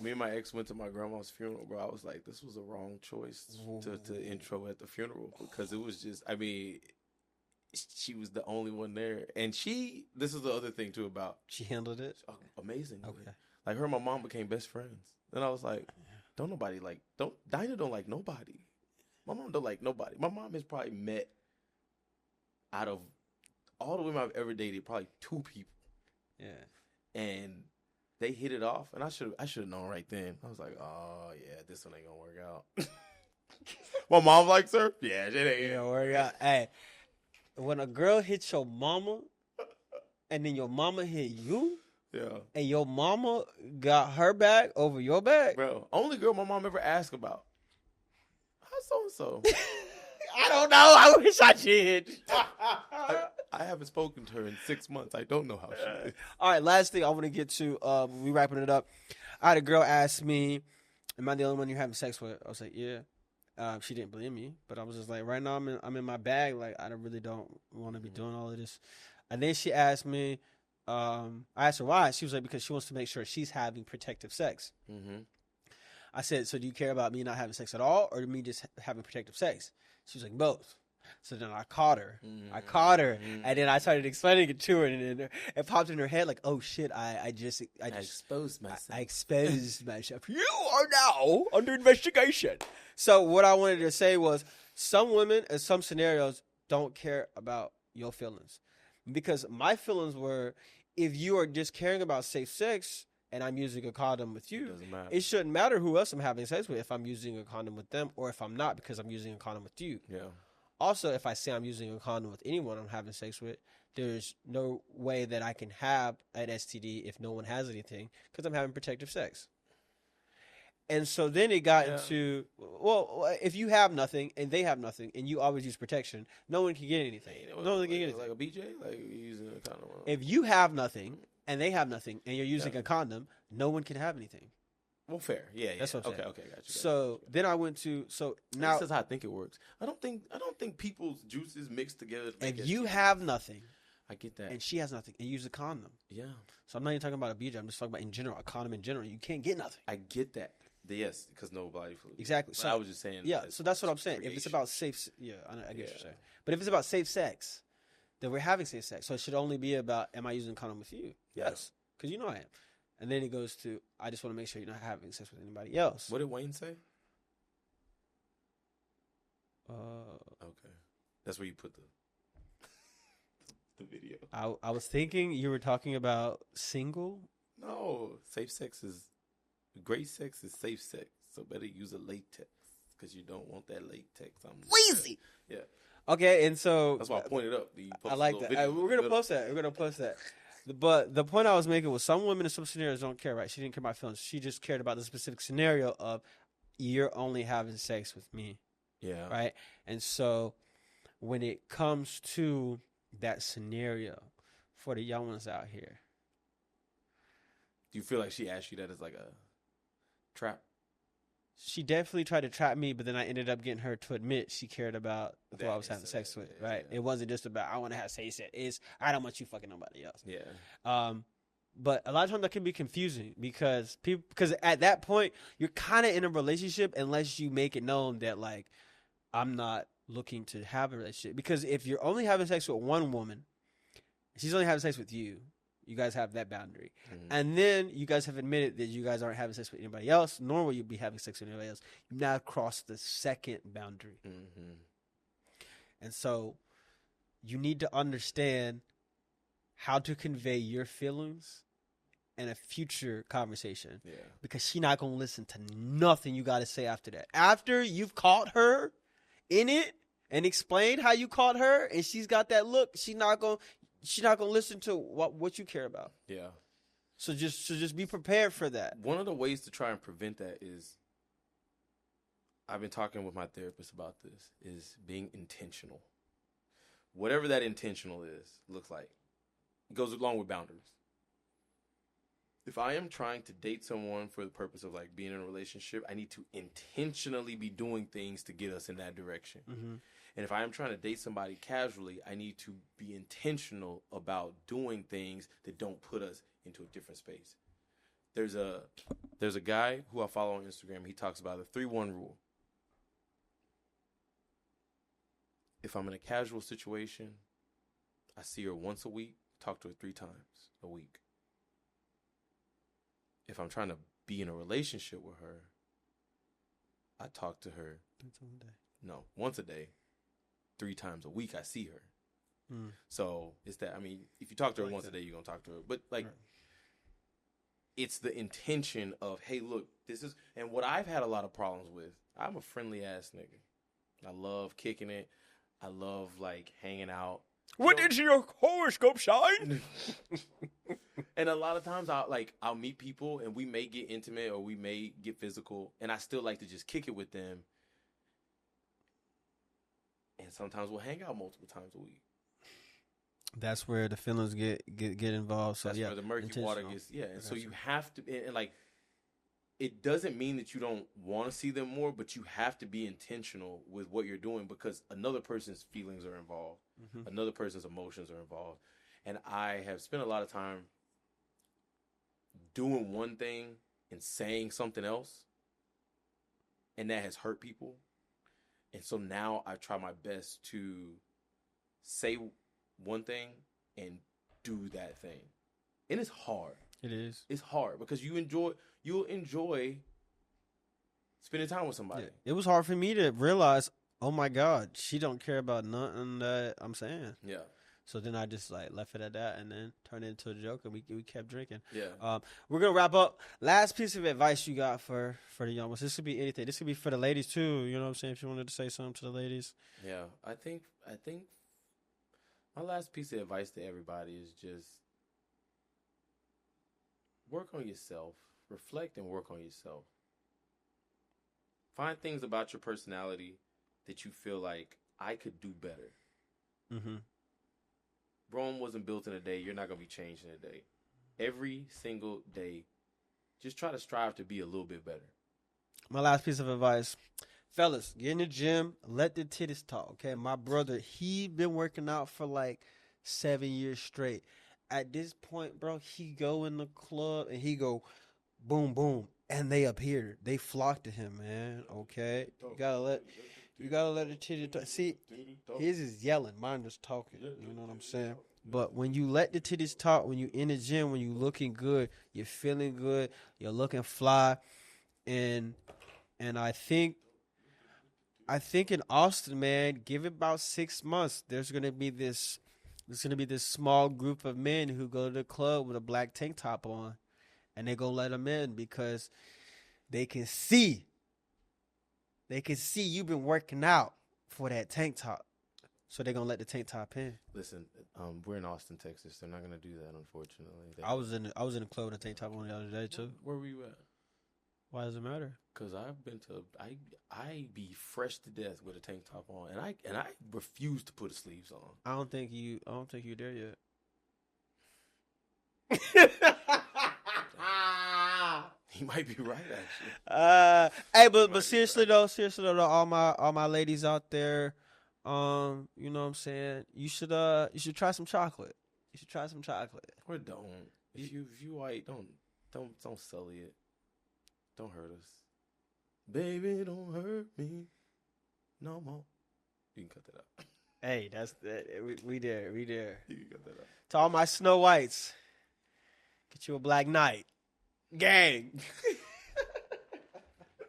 Me and my ex went to my grandma's funeral, bro. I was like, this was a wrong choice to intro at the funeral because it was just, I mean, she was the only one there. And this is the other thing too about, She handled it amazing. okay. Like her and my mom became best friends. And I was like, Dinah don't like nobody. My mom don't like nobody. My mom has probably met out of all the women I've ever dated, probably 2 people. Yeah. And they hit it off, and I should have known right then. I was like, oh yeah, this one ain't gonna work out. My mom likes her. Yeah, it ain't gonna work out. Hey, when a girl hits your mama, and then your mama hit you, yeah, and your mama got her back over your back, bro. Only girl my mom ever asked about. How's so and so? I don't know. I wish I did. I haven't spoken to her in 6 months. I don't know how she is. All right, last thing I want to get to. We wrapping it up. I had a girl ask me, "Am I the only one you're having sex with?" I was like, "Yeah." She didn't believe me, but I was just like, right now I'm in my bag. Like I really don't want to be doing all of this. And then she asked me, I asked her why. She was like, because she wants to make sure she's having protective sex. Mm-hmm. I said, so do you care about me not having sex at all, or me just having protective sex? She was like, both. So then I caught her. And then I started explaining it to her, and then it popped in her head like, "Oh shit! I just exposed myself. I exposed myself. You are now under investigation." So what I wanted to say was, some women in some scenarios don't care about your feelings, because my feelings were, if you are just caring about safe sex and I'm using a condom with you, it shouldn't matter who else I'm having sex with if I'm using a condom with them or if I'm not, because I'm using a condom with you. Yeah. Also, if I say I'm using a condom with anyone I'm having sex with, there's no way that I can have an STD if no one has anything, because I'm having protective sex. And so then it got into, well, if you have nothing and they have nothing and you always use protection, no one can get anything. No one can get anything. Like a BJ? Like using a condom. If you have nothing and they have nothing and you're using a condom, no one can have anything. Well, fair. Yeah. That's what I'm saying. Okay, got you. So then I went to, now. This is how I think it works. I don't think people's juices mix together. If you have nothing, I get that. And she has nothing, and use a condom. Yeah. So I'm not even talking about a BJ. I'm just talking about in general, a condom in general. You can't get nothing. I get that. Yes, because no body fluid. Exactly. So I was just saying. Yeah. So that's what I'm saying. If it's about safe, I get what you're saying. But if it's about safe sex, then we're having safe sex. So it should only be about, am I using a condom with you? Yes, because you know I am. And then it goes to, I just want to make sure you're not having sex with anybody else. What did Wayne say? Okay. That's where you put the video. I was thinking you were talking about single. No, safe sex is great. Sex is safe sex. So better use a latex because you don't want that latex. I'm Wheezy. Yeah. Okay, and so that's why I pointed up. I like that. We're gonna post that. But the point I was making was, some women in some scenarios don't care, right? She didn't care about feelings. She just cared about the specific scenario of, you're only having sex with me. Yeah. Right? And so when it comes to that scenario for the young ones out here, do you feel like she asked you that as like a trap? She definitely tried to trap me, but then I ended up getting her to admit she cared about who I was having sex with, right? Yeah. It wasn't just about, I want to have sex. It's, I don't want you fucking nobody else. Yeah. But a lot of times that can be confusing because at that point, you're kind of in a relationship unless you make it known that, like, I'm not looking to have a relationship. Because if you're only having sex with one woman, she's only having sex with you, you guys have that boundary. Mm-hmm. And then you guys have admitted that you guys aren't having sex with anybody else, nor will you be having sex with anybody else. You've now crossed the second boundary. Mm-hmm. And so you need to understand how to convey your feelings in a future conversation. Yeah. Because she's not going to listen to nothing you got to say after that. After you've caught her in it and explained how you caught her and she's got that look, she's not going to listen to what you care about. Yeah. So just be prepared for that. One of the ways to try and prevent that is, I've been talking with my therapist about this, is being intentional. Whatever that intentional looks like. It goes along with boundaries. If I am trying to date someone for the purpose of, like, being in a relationship, I need to intentionally be doing things to get us in that direction. Mm-hmm. And if I am trying to date somebody casually, I need to be intentional about doing things that don't put us into a different space. There's a guy who I follow on Instagram. He talks about the 3-1 rule. If I'm in a casual situation, I see her once a week, talk to her 3 times a week. If I'm trying to be in a relationship with her, I talk to her once a day, 3 times a week. I see her. So it's that. I mean, if you talk to her once a day, you're gonna talk to her. But like, it's the intention of, hey, look, this is. And what I've had a lot of problems with, I'm a friendly ass nigga. I love kicking it. I love like hanging out. What did your horoscope shine? And a lot of times I'll meet people and we may get intimate or we may get physical, and I still like to just kick it with them. And sometimes we'll hang out multiple times a week. That's where the feelings get involved. So that's where the murky water gets. Yeah, and so you have to, and like, it doesn't mean that you don't want to see them more, but you have to be intentional with what you're doing, because another person's feelings are involved. Another person's emotions are involved. And I have spent a lot of time doing one thing and saying something else, and that has hurt people. And so now I try my best to say one thing and do that thing. And it's hard. It is. It's hard because you'll enjoy spending time with somebody. Yeah. It was hard for me to realize, oh my God, she don't care about nothing that I'm saying. Yeah. So then I just like left it at that and then turned it into a joke, and we kept drinking. Yeah. We're gonna wrap up. Last piece of advice you got for the young ones. This could be anything. This could be for the ladies too. You know what I'm saying? If you wanted to say something to the ladies. Yeah. I think my last piece of advice to everybody is just work on yourself. Reflect and work on yourself. Find things about your personality that you feel like I could do better. Rome wasn't built in a day. You're not going to be changed in a day. Every single day, just try to strive to be a little bit better. My last piece of advice, fellas, get in the gym, let the titties talk, okay? My brother, he been working out for like 7 years straight. At this point, bro, he go in the club and he go boom, boom, and they appear. They flock to him, man, okay? You gotta let the titties talk. See, his is yelling, mine is talking, you know what I'm saying? But when you let the titties talk, when you in the gym, when you looking good, you're feeling good, you're looking fly, and I think in Austin, man, give it about 6 months. There's gonna be this small group of men who go to the club with a black tank top on, and they gonna let them in because they can see you've been working out for that tank top, so they're gonna let the tank top in. Listen, we're in Austin, Texas. They're not gonna do that, unfortunately. I was in a club with a tank top on the other day too. Where were you at? Why does it matter? Because I've been to I be fresh to death with a tank top on, and I refuse to put the sleeves on. I don't think you're there yet. He might be right, actually. Hey, but seriously though, all my ladies out there, you know what I'm saying? You should try some chocolate. You should try some chocolate. Or don't. If you white, don't sully it. Don't hurt us. Baby, don't hurt me no more. You can cut that out. Hey, that's that. We there. You can cut that out. To all my Snow Whites, get you a Black Knight. Gang.